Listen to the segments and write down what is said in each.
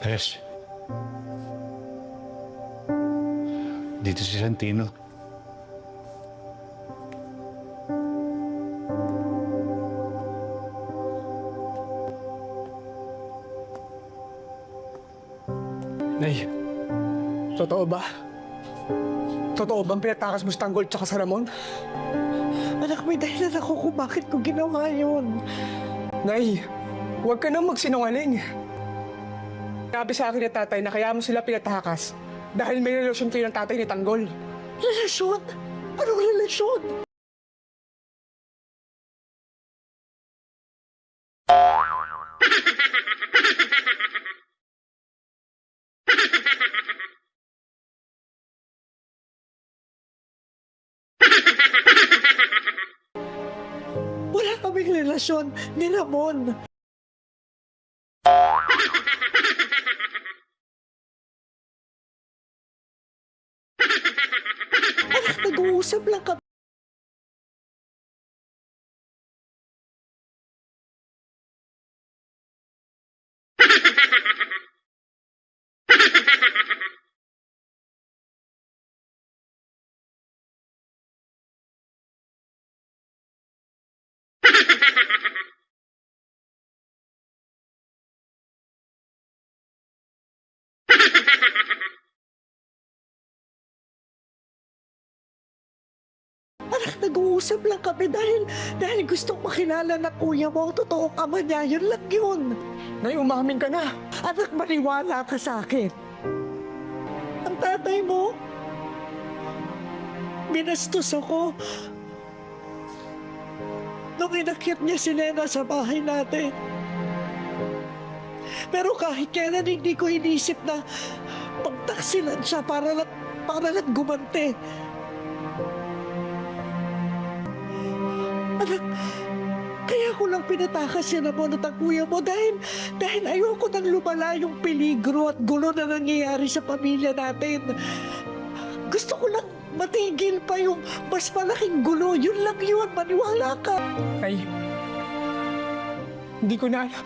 Tess. Dito si Santino. Nay, totoo ba? Totoo bang pinatakas mo si Tanggol tsaka sa Ramon? Anak, may dahilan ako kung bakit ko ginawa yun. Nay, huwag ka nang magsinungaling. Sabi sa akin ni tatay na kaya mo sila pinatakas dahil may relasyon kayo ng tatay ni Tanggol. Relasyon? Anong relasyon? Wala kaming relasyon ni Ramon. Anak, nag-uusap lang kami. Anak, nag-uusap lang kami dahil gustong makilala ng kuya mo ang totoong ama niya. Yun lang yun. Nay, umamin ka na. Anak, maniwala ka sa akin. Ang tatay mo, binastos ako nung inakyat niya si Nena sa bahay natin. Pero kahit kailan hindi ko inisip na pagtaksilan siya para lang gumante. Anak, kaya ko lang pinatakas siya na mo at ang kuya mo dahil ayoko nang lumala yung peligro at gulo na nangyayari sa pamilya natin. Gusto ko lang matigil pa yung mas malaking gulo. Yun lang yun, maniwala ka. Nay, hindi ko na alam.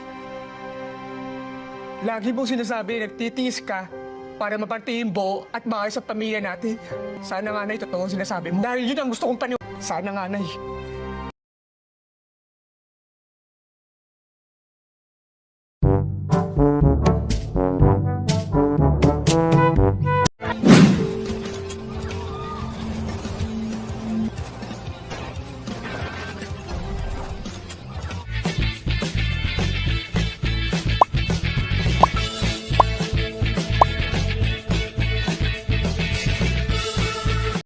Lagi mong sinasabi nagtitiis ka para mapantiin Bo at maayos sa pamilya natin. Sana nga, Nay, totoo ang sinasabi mo. Dahil yun ang gusto kong paniwala. Sana nga, Nay.